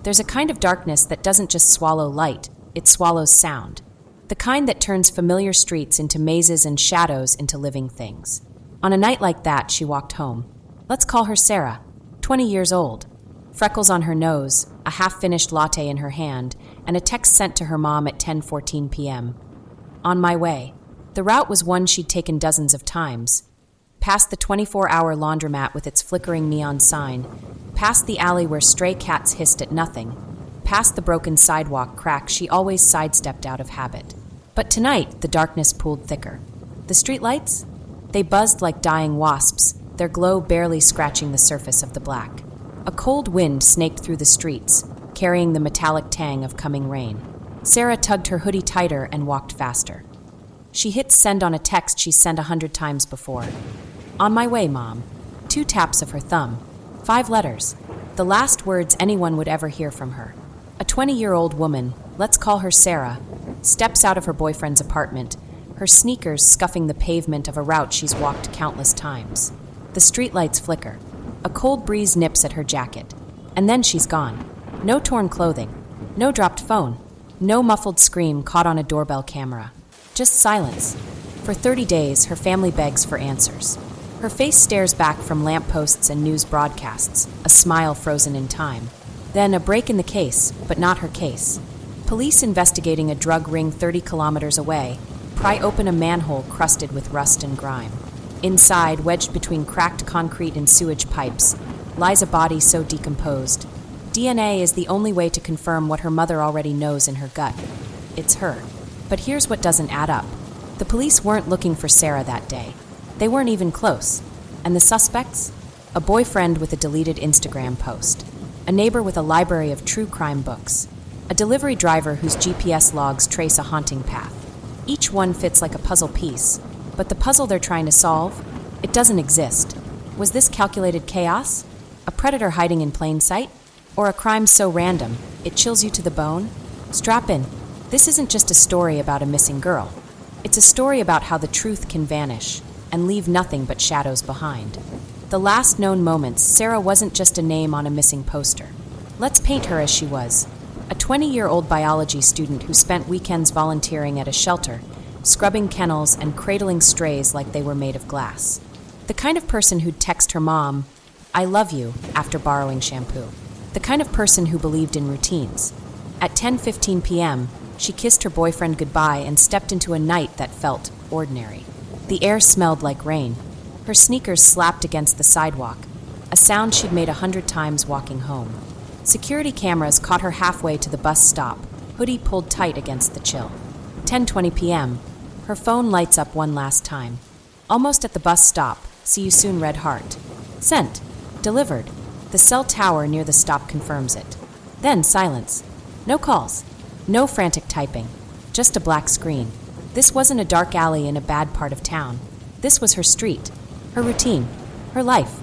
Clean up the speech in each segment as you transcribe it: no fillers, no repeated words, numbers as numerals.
There's a kind of darkness that doesn't just swallow light, it swallows sound. The kind that turns familiar streets into mazes and shadows into living things. On a night like that, she walked home. Let's call her Sarah, 20 years old. Freckles on her nose, a half-finished latte in her hand, and a text sent to her mom at 10:14 p.m. On my way. The route was one she'd taken dozens of times. Past the 24-hour laundromat with its flickering neon sign, past the alley where stray cats hissed at nothing, past the broken sidewalk crack she always sidestepped out of habit. But tonight, the darkness pooled thicker. The streetlights? They buzzed like dying wasps, their glow barely scratching the surface of the black. A cold wind snaked through the streets, carrying the metallic tang of coming rain. Sarah tugged her hoodie tighter and walked faster. She hit send on a text she sent 100 times before. On my way, Mom. 2 taps of her thumb. 5 letters. The last words anyone would ever hear from her. A 20-year-old woman, let's call her Sarah, steps out of her boyfriend's apartment, her sneakers scuffing the pavement of a route she's walked countless times. The streetlights flicker. A cold breeze nips at her jacket. And then she's gone. No torn clothing. No dropped phone. No muffled scream caught on a doorbell camera. Just silence. For 30 days, her family begs for answers. Her face stares back from lampposts and news broadcasts, a smile frozen in time. Then a break in the case, but not her case. Police investigating a drug ring 30 kilometers away pry open a manhole crusted with rust and grime. Inside, wedged between cracked concrete and sewage pipes, lies a body so decomposed. DNA is the only way to confirm what her mother already knows in her gut. It's her. But here's what doesn't add up. The police weren't looking for Sarah that day. They weren't even close. And the suspects? A boyfriend with a deleted Instagram post. A neighbor with a library of true crime books. A delivery driver whose GPS logs trace a haunting path. Each one fits like a puzzle piece. But the puzzle they're trying to solve? It doesn't exist. Was this calculated chaos? A predator hiding in plain sight? Or a crime so random, it chills you to the bone? Strap in. This isn't just a story about a missing girl. It's a story about how the truth can vanish and leave nothing but shadows behind. The last known moments, Sarah wasn't just a name on a missing poster. Let's paint her as she was. A 20-year-old biology student who spent weekends volunteering at a shelter, scrubbing kennels and cradling strays like they were made of glass. The kind of person who'd text her mom, "I love you," after borrowing shampoo. The kind of person who believed in routines. At 10:15 p.m., she kissed her boyfriend goodbye and stepped into a night that felt ordinary. The air smelled like rain. Her sneakers slapped against the sidewalk, a sound she'd made 100 times walking home. Security cameras caught her halfway to the bus stop, hoodie pulled tight against the chill. 10:20 p.m., her phone lights up one last time. Almost at the bus stop, see you soon, red heart. Sent. Delivered. The cell tower near the stop confirms it. Then silence. No calls. No frantic typing. Just a black screen. This wasn't a dark alley in a bad part of town. This was her street, her routine, her life.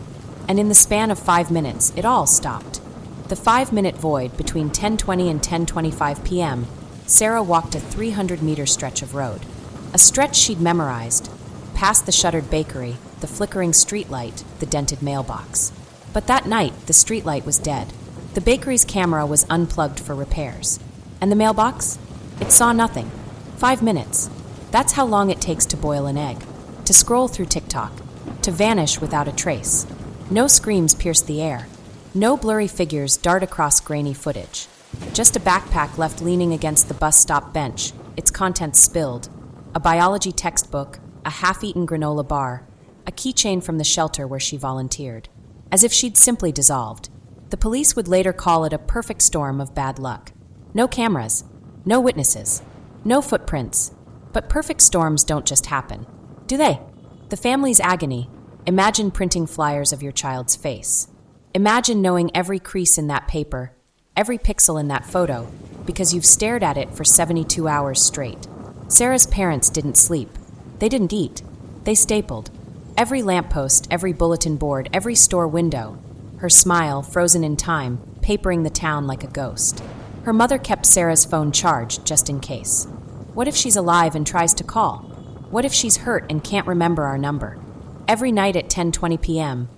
And in the span of 5 minutes, it all stopped. The 5-minute void between 10:20 and 10:25 p.m., Sarah walked a 300-meter stretch of road. A stretch she'd memorized. Past the shuttered bakery, the flickering streetlight, the dented mailbox. But that night, the streetlight was dead. The bakery's camera was unplugged for repairs. And the mailbox? It saw nothing. 5 minutes. That's how long it takes to boil an egg. To scroll through TikTok. To vanish without a trace. No screams pierce the air. No blurry figures dart across grainy footage. Just a backpack left leaning against the bus stop bench, its contents spilled. A biology textbook, a half-eaten granola bar, a keychain from the shelter where she volunteered. As if she'd simply dissolved. The police would later call it a perfect storm of bad luck. No cameras, no witnesses, no footprints. But perfect storms don't just happen, do they? The family's agony. Imagine printing flyers of your child's face. Imagine knowing every crease in that paper, every pixel in that photo, because you've stared at it for 72 hours straight. Sarah's parents didn't sleep. They didn't eat. They stapled. Every lamppost, every bulletin board, every store window. Her smile, frozen in time, papering the town like a ghost. Her mother kept Sarah's phone charged just in case. What if she's alive and tries to call? What if she's hurt and can't remember our number? Every night at 10:20 p.m.,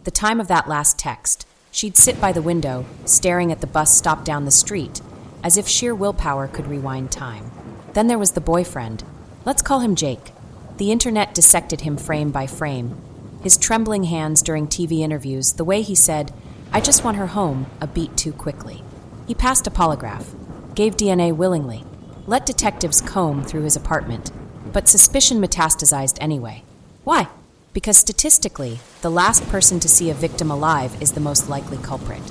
the time of that last text, She'd sit by the window, staring at the bus stop down the street, as if sheer willpower could rewind time. Then there was the boyfriend. Let's call him Jake. The internet dissected him frame by frame. His trembling hands during TV interviews, the way he said, "I just want her home," a beat too quickly. He passed a polygraph, gave DNA willingly, let detectives comb through his apartment, but suspicion metastasized anyway. Why? Because statistically, the last person to see a victim alive is the most likely culprit.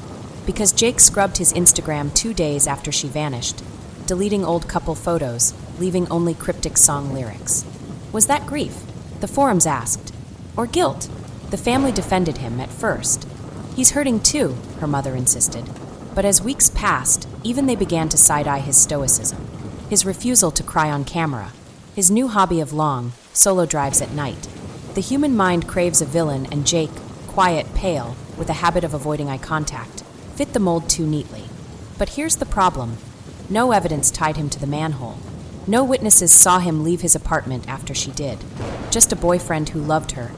Because Jake scrubbed his Instagram 2 days after she vanished, deleting old couple photos, leaving only cryptic song lyrics. Was that grief? The forums asked. Or guilt? The family defended him at first. He's hurting too, her mother insisted. But as weeks passed, even they began to side-eye his stoicism, his refusal to cry on camera, his new hobby of long, solo drives at night. The human mind craves a villain, and Jake, quiet, pale, with a habit of avoiding eye contact, fit the mold too neatly. But here's the problem. No evidence tied him to the manhole. No witnesses saw him leave his apartment after she did. Just a boyfriend who loved her,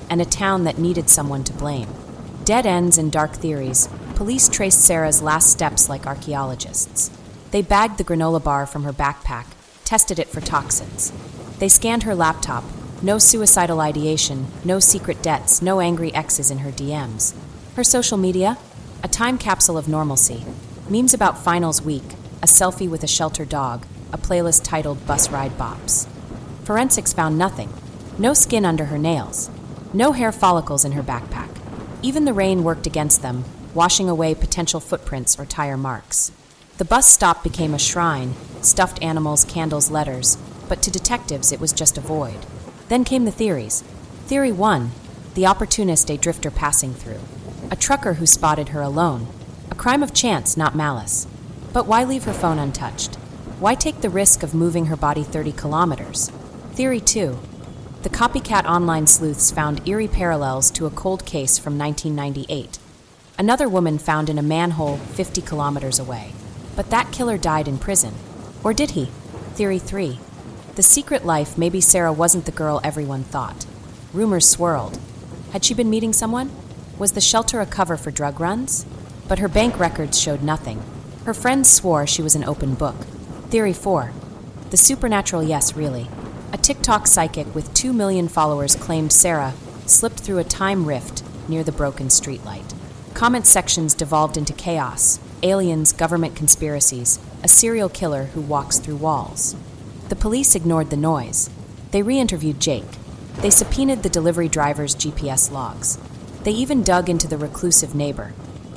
and a town that needed someone to blame. Dead ends and dark theories, police traced Sarah's last steps like archaeologists. They bagged the granola bar from her backpack, tested it for toxins. They scanned her laptop. No suicidal ideation, no secret debts, no angry exes in her DMs. Her social media? A time capsule of normalcy. Memes about finals week, a selfie with a shelter dog, a playlist titled Bus Ride Bops. Forensics found nothing. No skin under her nails. No hair follicles in her backpack. Even the rain worked against them, washing away potential footprints or tire marks. The bus stop became a shrine, stuffed animals, candles, letters, but to detectives it was just a void. Then came the theories. Theory 1, the opportunist a drifter passing through. A trucker who spotted her alone. A crime of chance, not malice. But why leave her phone untouched? Why take the risk of moving her body 30 kilometers? Theory 2, the copycat online sleuths found eerie parallels to a cold case from 1998. Another woman found in a manhole 50 kilometers away. But that killer died in prison. Or did he? Theory 3, the secret life. Maybe Sarah wasn't the girl everyone thought. Rumors swirled. Had she been meeting someone? Was the shelter a cover for drug runs? But her bank records showed nothing. Her friends swore she was an open book. Theory 4, the supernatural. Yes, really. A TikTok psychic with 2 million followers claimed Sarah slipped through a time rift near the broken streetlight. Comment sections devolved into chaos. Aliens, government conspiracies, a serial killer who walks through walls. The police ignored the noise. They re-interviewed Jake. They subpoenaed the delivery driver's GPS logs. They even dug into the reclusive neighbor,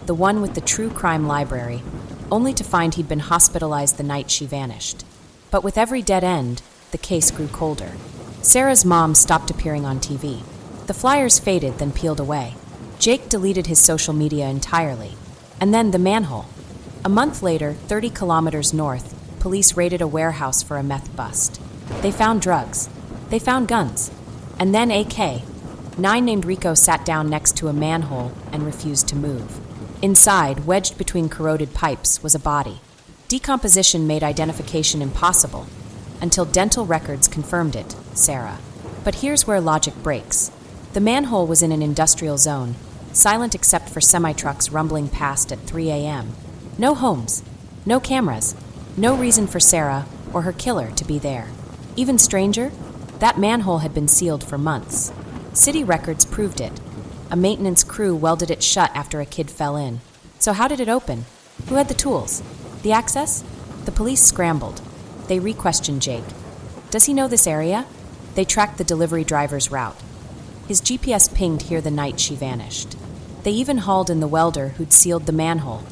the one with the true crime library, only to find he'd been hospitalized the night she vanished. But with every dead end, the case grew colder. Sarah's mom stopped appearing on TV. The flyers faded, then peeled away. Jake deleted his social media entirely. And then the manhole. A month later, 30 kilometers north, police raided a warehouse for a meth bust. They found drugs. They found guns. And then AK-9 named Rico sat down next to a manhole and refused to move. Inside, wedged between corroded pipes, was a body. Decomposition made identification impossible, until dental records confirmed it, Sarah. But here's where logic breaks. The manhole was in an industrial zone, silent except for semi-trucks rumbling past at 3 a.m. No homes, no cameras, no reason for Sarah or her killer to be there. Even stranger, that manhole had been sealed for months. City records proved it. A maintenance crew welded it shut after a kid fell in. So how did it open? Who had the tools? The access? The police scrambled. They re-questioned Jake. Does he know this area? They tracked the delivery driver's route. His GPS pinged here the night she vanished. They even hauled in the welder who'd sealed the manhole,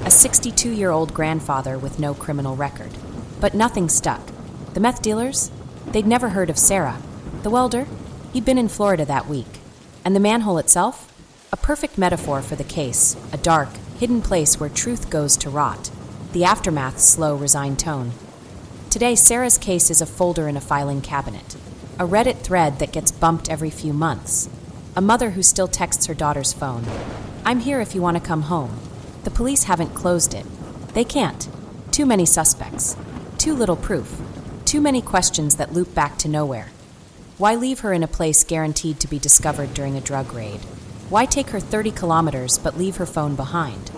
a 62-year-old grandfather with no criminal record. But nothing stuck. The meth dealers? They'd never heard of Sarah. The welder? He'd been in Florida that week. And the manhole itself? A perfect metaphor for the case, a dark, hidden place where truth goes to rot. The aftermath's slow, resigned tone. Today, Sarah's case is a folder in a filing cabinet, a Reddit thread that gets bumped every few months, a mother who still texts her daughter's phone. I'm here if you want to come home. The police haven't closed it. They can't. Too many suspects. Too little proof. Too many questions that loop back to nowhere. Why leave her in a place guaranteed to be discovered during a drug raid? Why take her 30 kilometers but leave her phone behind?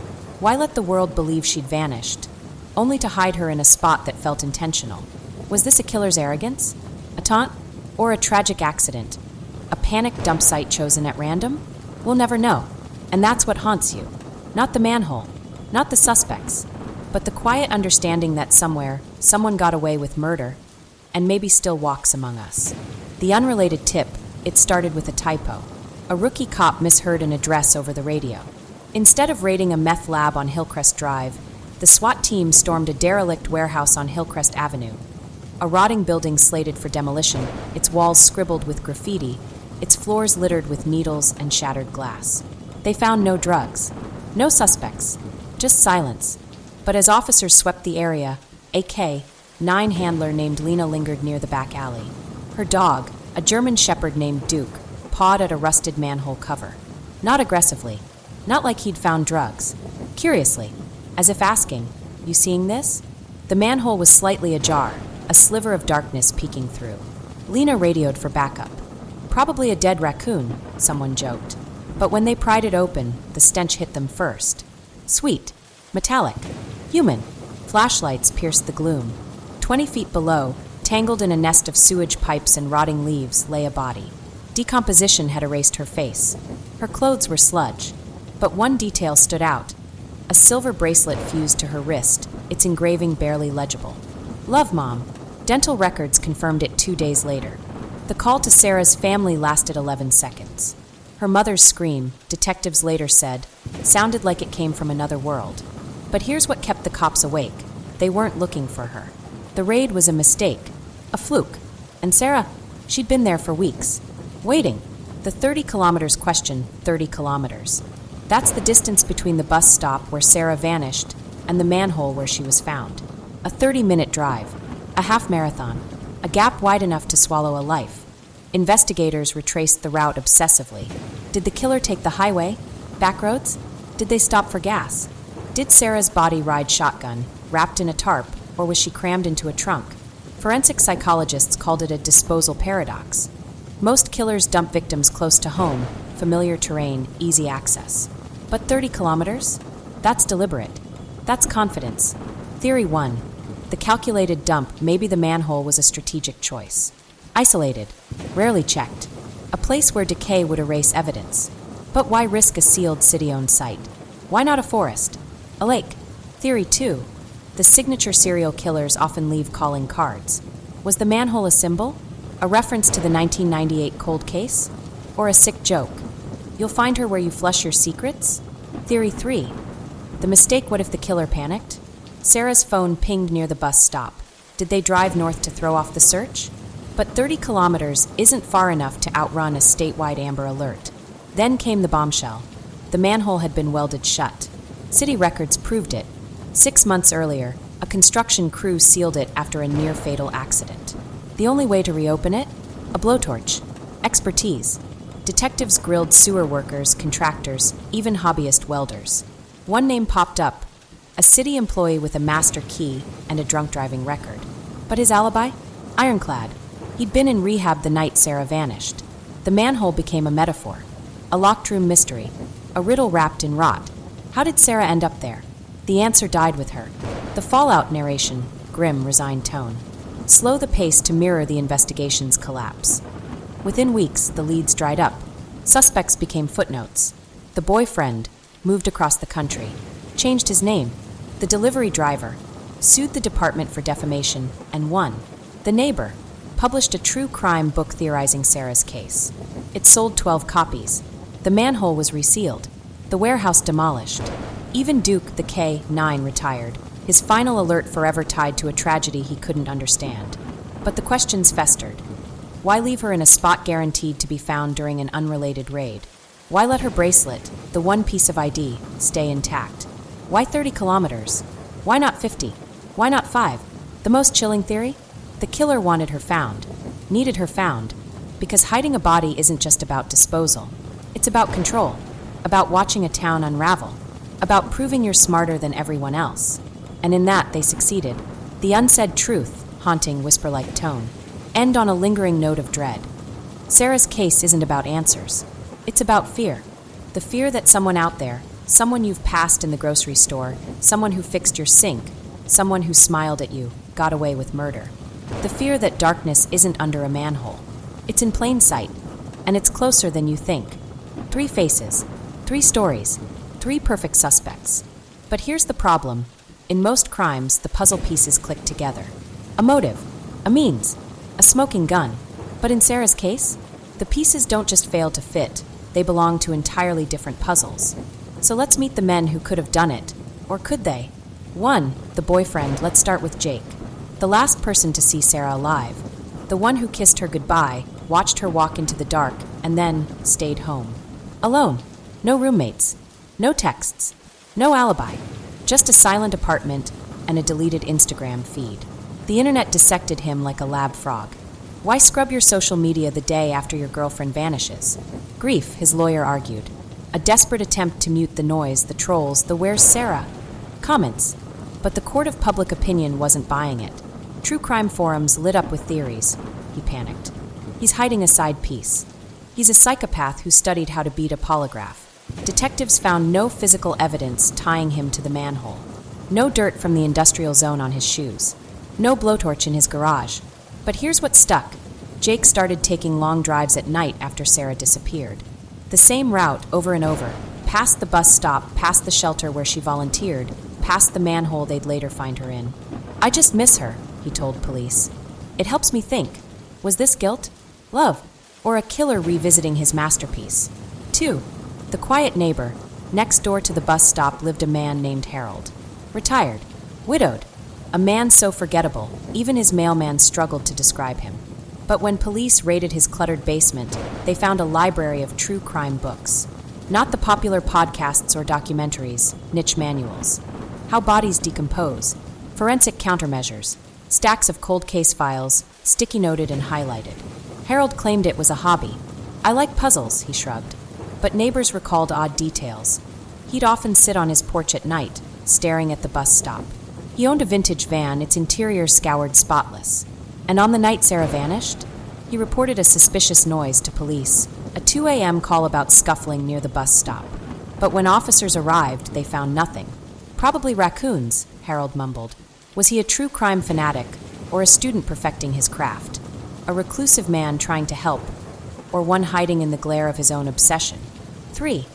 Why let the world believe she'd vanished, only to hide her in a spot that felt intentional? Was this a killer's arrogance? A taunt? Or a tragic accident? A panic dump site chosen at random? We'll never know. And that's what haunts you. Not the manhole, not the suspects, but the quiet understanding that somewhere, someone got away with murder and maybe still walks among us. The unrelated tip, it started with a typo. A rookie cop misheard an address over the radio. Instead of raiding a meth lab on Hillcrest Drive, the SWAT team stormed a derelict warehouse on Hillcrest Avenue. A rotting building slated for demolition, its walls scribbled with graffiti, its floors littered with needles and shattered glass. They found no drugs, no suspects, just silence. But as officers swept the area, a K-9 handler named Lena lingered near the back alley. Her dog, a German shepherd named Duke, pawed at a rusted manhole cover. Not aggressively, not like he'd found drugs. Curiously, as if asking, "You seeing this?" The manhole was slightly ajar, a sliver of darkness peeking through. Lena radioed for backup. Probably a dead raccoon, someone joked. But when they pried it open, the stench hit them first. Sweet, metallic, human. Flashlights pierced the gloom. 20 feet below, tangled in a nest of sewage pipes and rotting leaves, lay a body. Decomposition had erased her face. Her clothes were sludge. But one detail stood out. A silver bracelet fused to her wrist, its engraving barely legible. "Love, Mom." Dental records confirmed it 2 days later. The call to Sarah's family lasted 11 seconds. Her mother's scream, detectives later said, sounded like it came from another world. But here's what kept the cops awake. They weren't looking for her. The raid was a mistake, a fluke. And Sarah, she'd been there for weeks, waiting. The 30 kilometers question, 30 kilometers. That's the distance between the bus stop where Sarah vanished and the manhole where she was found. A 30-minute drive, a half marathon, a gap wide enough to swallow a life. Investigators retraced the route obsessively. Did the killer take the highway? Back roads? Did they stop for gas? Did Sarah's body ride shotgun, wrapped in a tarp, or was she crammed into a trunk? Forensic psychologists called it a disposal paradox. Most killers dump victims close to home, familiar terrain, easy access. But 30 kilometers? That's deliberate. That's confidence. Theory 1. The calculated dump, maybe the manhole was a strategic choice. Isolated, rarely checked. A place where decay would erase evidence. But why risk a sealed city-owned site? Why not a forest? A lake? Theory 2. The signature serial killers often leave calling cards. Was the manhole a symbol? A reference to the 1998 cold case? Or a sick joke? You'll find her where you flush your secrets? Theory 3. The mistake, what if the killer panicked? Sarah's phone pinged near the bus stop. Did they drive north to throw off the search? But 30 kilometers isn't far enough to outrun a statewide Amber Alert. Then came the bombshell. The manhole had been welded shut. City records proved it. 6 months earlier, a construction crew sealed it after a near-fatal accident. The only way to reopen it? A blowtorch. Expertise. Detectives grilled sewer workers, contractors, even hobbyist welders. One name popped up, a city employee with a master key and a drunk driving record. But his alibi? Ironclad. He'd been in rehab the night Sarah vanished. The manhole became a metaphor, a locked room mystery, a riddle wrapped in rot. How did Sarah end up there? The answer died with her. The fallout narration, grim, resigned tone. Slow the pace to mirror the investigation's collapse. Within weeks, the leads dried up. Suspects became footnotes. The boyfriend moved across the country, changed his name. The delivery driver sued the department for defamation and won. The neighbor published a true crime book theorizing Sarah's case. It sold 12 copies. The manhole was resealed. The warehouse demolished. Even Duke, the K-9, retired, his final alert forever tied to a tragedy he couldn't understand. But the questions festered. Why leave her in a spot guaranteed to be found during an unrelated raid? Why let her bracelet, the one piece of ID, stay intact? Why 30 kilometers? Why not 50? Why not 5? The most chilling theory? The killer wanted her found, needed her found, because hiding a body isn't just about disposal. It's about control, about watching a town unravel, about proving you're smarter than everyone else. And in that, they succeeded. The unsaid truth, haunting whisper-like tone, end on a lingering note of dread. Sarah's case isn't about answers. It's about fear. The fear that someone out there, someone you've passed in the grocery store, someone who fixed your sink, someone who smiled at you, got away with murder. The fear that darkness isn't under a manhole. It's in plain sight, and it's closer than you think. 3 faces, 3 stories, 3 perfect suspects. But here's the problem. In most crimes, the puzzle pieces click together. A motive, a means, a smoking gun. But in Sarah's case, the pieces don't just fail to fit, they belong to entirely different puzzles. So let's meet the men who could have done it. Or could they? 1. The boyfriend. Let's start with Jake. The last person to see Sarah alive. The one who kissed her goodbye, watched her walk into the dark, and then stayed home. Alone. No roommates. No texts. No alibi. Just a silent apartment and a deleted Instagram feed. The internet dissected him like a lab frog. Why scrub your social media the day after your girlfriend vanishes? Grief, his lawyer argued. A desperate attempt to mute the noise, the trolls, the "where's Sarah?" comments. But the court of public opinion wasn't buying it. True crime forums lit up with theories. He panicked. He's hiding a side piece. He's a psychopath who studied how to beat a polygraph. Detectives found no physical evidence tying him to the manhole. No dirt from the industrial zone on his shoes. No blowtorch in his garage. But here's what stuck. Jake started taking long drives at night after Sarah disappeared. The same route over and over, past the bus stop, past the shelter where she volunteered, past the manhole they'd later find her in. "I just miss her," he told police. "It helps me think. Was this guilt? Love? Or a killer revisiting his masterpiece?" 2. The quiet neighbor. Next door to the bus stop lived a man named Harold. Retired. Widowed. A man so forgettable, even his mailman struggled to describe him. But when police raided his cluttered basement, they found a library of true crime books. Not the popular podcasts or documentaries, niche manuals. How bodies decompose, forensic countermeasures, stacks of cold case files, sticky noted and highlighted. Harold claimed it was a hobby. "I like puzzles," he shrugged. But neighbors recalled odd details. He'd often sit on his porch at night, staring at the bus stop. He owned a vintage van, its interior scoured spotless. And on the night Sarah vanished, he reported a suspicious noise to police, a 2 a.m. call about scuffling near the bus stop. But when officers arrived, they found nothing. "Probably raccoons," Harold mumbled. Was he a true crime fanatic, or a student perfecting his craft? A reclusive man trying to help, or one hiding in the glare of his own obsession? 3.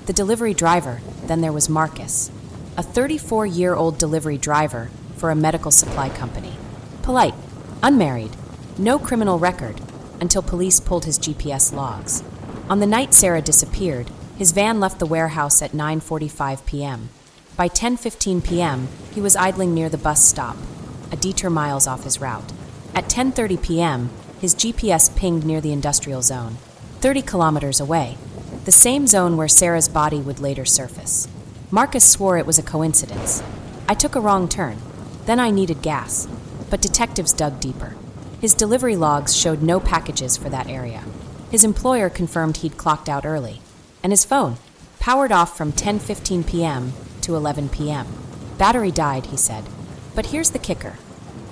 The delivery driver. Then there was Marcus, a 34-year-old delivery driver for a medical supply company. Polite, unmarried, no criminal record, until police pulled his GPS logs. On the night Sarah disappeared, his van left the warehouse at 9:45 p.m. By 10:15 p.m., he was idling near the bus stop, a detour miles off his route. At 10:30 p.m., his GPS pinged near the industrial zone, 30 kilometers away, the same zone where Sarah's body would later surface. Marcus swore it was a coincidence. "I took a wrong turn. Then I needed gas." But detectives dug deeper. His delivery logs showed no packages for that area. His employer confirmed he'd clocked out early. And his phone, powered off from 10:15 p.m. to 11 p.m. "Battery died," he said. But here's the kicker.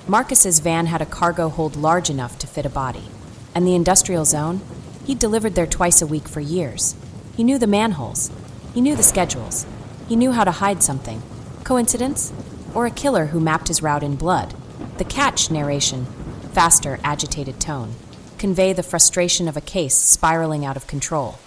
Marcus's van had a cargo hold large enough to fit a body. And the industrial zone? He'd delivered there twice a week for years. He knew the manholes. He knew the schedules. He knew how to hide something. Coincidence? Or a killer who mapped his route in blood? The catch narration, faster, agitated tone, convey the frustration of a case spiraling out of control.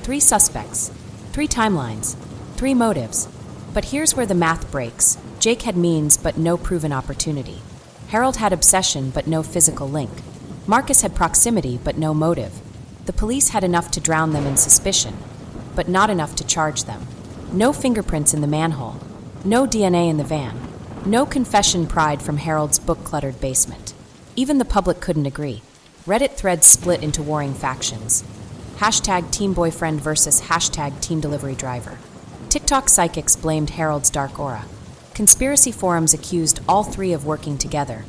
3 suspects, 3 timelines, 3 motives. But here's where the math breaks. Jake had means but no proven opportunity. Harold had obsession but no physical link. Marcus had proximity but no motive. The police had enough to drown them in suspicion, but not enough to charge them. No fingerprints in the manhole. No DNA in the van. No confession pried from Harold's book-cluttered basement. Even the public couldn't agree. Reddit threads split into warring factions. Hashtag team boyfriend versus hashtag team delivery driver. TikTok psychics blamed Harold's dark aura. Conspiracy forums accused all 3 of working together.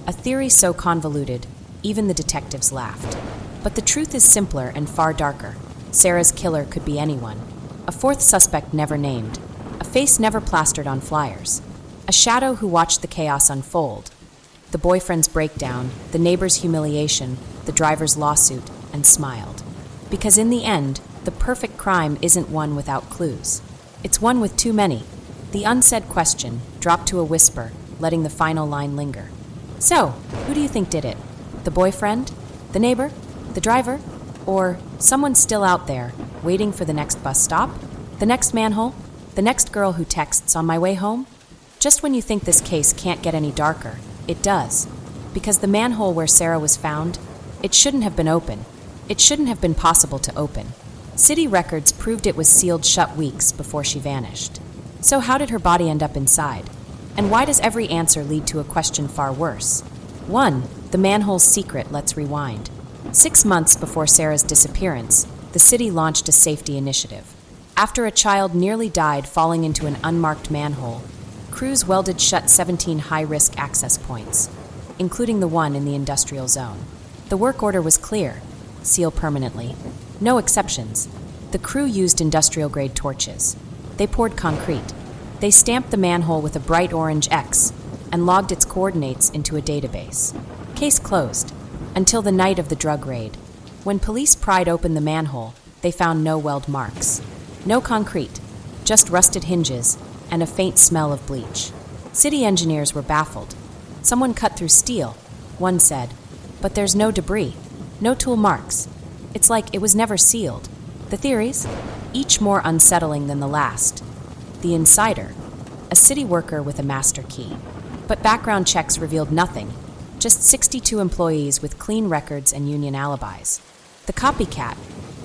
A theory so convoluted, even the detectives laughed. But the truth is simpler and far darker. Sarah's killer could be anyone. A 4th suspect never named. A face never plastered on flyers. A shadow who watched the chaos unfold. The boyfriend's breakdown, the neighbor's humiliation, the driver's lawsuit, and smiled. Because in the end, The perfect crime isn't one without clues. It's one with too many. The unsaid question dropped to a whisper, letting the final line linger. So, who do you think did it? The boyfriend? The neighbor? The driver? Or someone still out there, waiting for the next bus stop? The next manhole? The next girl who texts on my way home? Just when you think this case can't get any darker, it does. Because the manhole where Sarah was found, it shouldn't have been open. It shouldn't have been possible to open. City records proved it was sealed shut weeks before she vanished. So how did her body end up inside? And why does every answer lead to a question far worse? 1. The manhole's secret. Let's rewind. 6 months before Sarah's disappearance, the city launched a safety initiative. After a child nearly died falling into an unmarked manhole, crews welded shut 17 high-risk access points, including the one in the industrial zone. The work order was clear: seal permanently. No exceptions. The crew used industrial-grade torches. They poured concrete. They stamped the manhole with a bright orange X and logged its coordinates into a database. Case closed. Until the night of the drug raid. When police pried open the manhole, they found no weld marks. No concrete, just rusted hinges and a faint smell of bleach. City engineers were baffled. Someone cut through steel, one said, but there's no debris, no tool marks. It's like it was never sealed. The theories? Each more unsettling than the last. The insider, a city worker with a master key. But background checks revealed nothing, just 62 employees with clean records and union alibis. The copycat,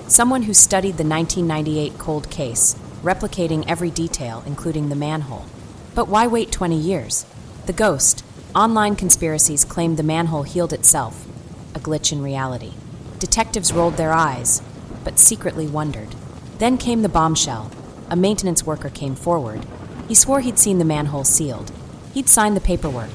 someone who studied the 1998 cold case, replicating every detail, including the manhole. But why wait 20 years? The ghost. Online conspiracies claimed the manhole healed itself, a glitch in reality. Detectives rolled their eyes, but secretly wondered. Then came the bombshell. A maintenance worker came forward. He swore he'd seen the manhole sealed. He'd signed the paperwork.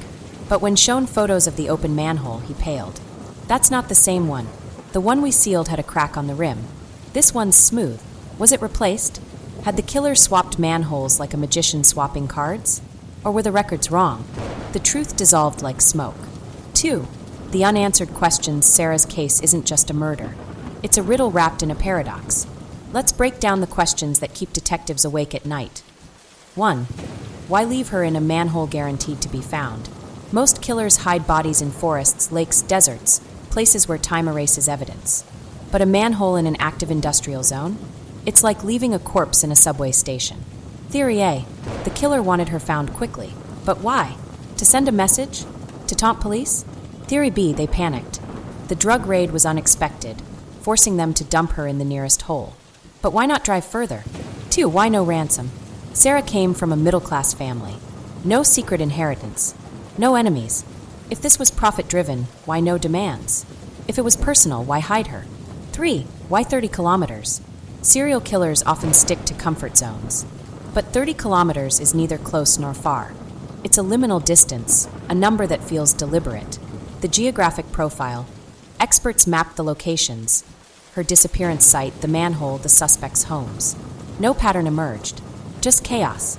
But when shown photos of the open manhole, he paled. That's not the same one. The one we sealed had a crack on the rim. This one's smooth. Was it replaced? Had the killer swapped manholes like a magician swapping cards? Or were the records wrong? The truth dissolved like smoke. 2. The unanswered questions. Sarah's case isn't just a murder. It's a riddle wrapped in a paradox. Let's break down the questions that keep detectives awake at night. 1. Why leave her in a manhole guaranteed to be found? Most killers hide bodies in forests, lakes, deserts, places where time erases evidence. But a manhole in an active industrial zone? It's like leaving a corpse in a subway station. Theory A. The killer wanted her found quickly. But why? To send a message? To taunt police? Theory B. They panicked. The drug raid was unexpected, forcing them to dump her in the nearest hole. But why not drive further? 2. Why no ransom? Sarah came from a middle-class family. No secret inheritance. No enemies. If this was profit-driven, why no demands? If it was personal, why hide her? 3. Why 30 kilometers? Serial killers often stick to comfort zones. But 30 kilometers is neither close nor far. It's a liminal distance, a number that feels deliberate. The geographic profile. Experts mapped the locations. Her disappearance site, the manhole, the suspects' homes. No pattern emerged. Just chaos.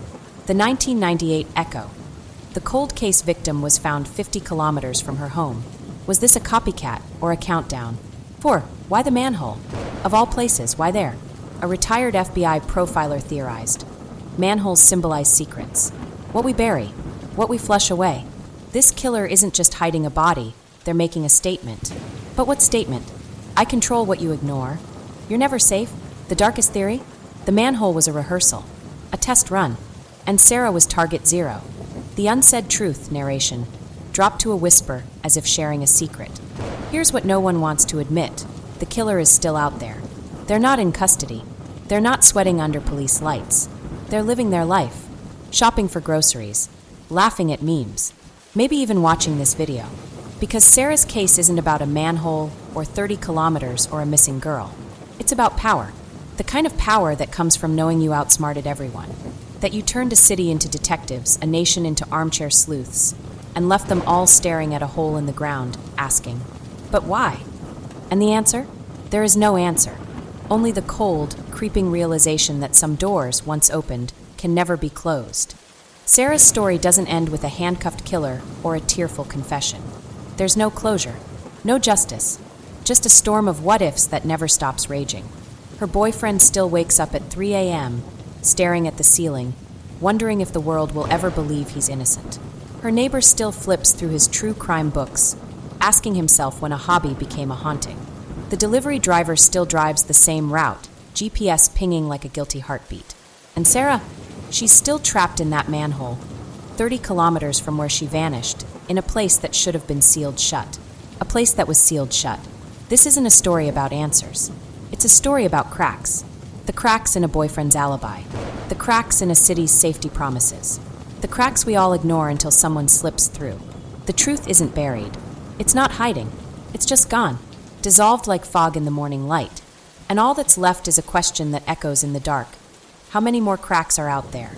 The 1998 echo. The cold case victim was found 50 kilometers from her home. Was this a copycat or a countdown? 4. Why the manhole? Of all places, why there? A retired FBI profiler theorized. Manholes symbolize secrets. What we bury, what we flush away. This killer isn't just hiding a body, they're making a statement. But what statement? I control what you ignore. You're never safe. The darkest theory? The manhole was a rehearsal, a test run, and Sarah was target zero. The unsaid truth narration dropped to a whisper as if sharing a secret. Here's what no one wants to admit. The killer is still out there. They're not in custody. They're not sweating under police lights. They're living their life, shopping for groceries, laughing at memes, maybe even watching this video. Because Sarah's case isn't about a manhole or 30 kilometers or a missing girl. It's about power. The kind of power that comes from knowing you outsmarted everyone. That you turned a city into detectives, a nation into armchair sleuths, and left them all staring at a hole in the ground, asking, but why? And the answer? There is no answer. Only the cold, creeping realization that some doors, once opened, can never be closed. Sarah's story doesn't end with a handcuffed killer or a tearful confession. There's no closure, no justice, just a storm of what-ifs that never stops raging. Her boyfriend still wakes up at 3 a.m., staring at the ceiling, wondering if the world will ever believe he's innocent. Her neighbor still flips through his true crime books, asking himself when a hobby became a haunting. The delivery driver still drives the same route, GPS pinging like a guilty heartbeat. And Sarah, she's still trapped in that manhole, 30 kilometers from where she vanished, in a place that should have been sealed shut. A place that was sealed shut. This isn't a story about answers. It's a story about cracks. The cracks in a boyfriend's alibi. The cracks in a city's safety promises. The cracks we all ignore until someone slips through. The truth isn't buried. It's not hiding. It's just gone, dissolved like fog in the morning light. And all that's left is a question that echoes in the dark. How many more cracks are out there?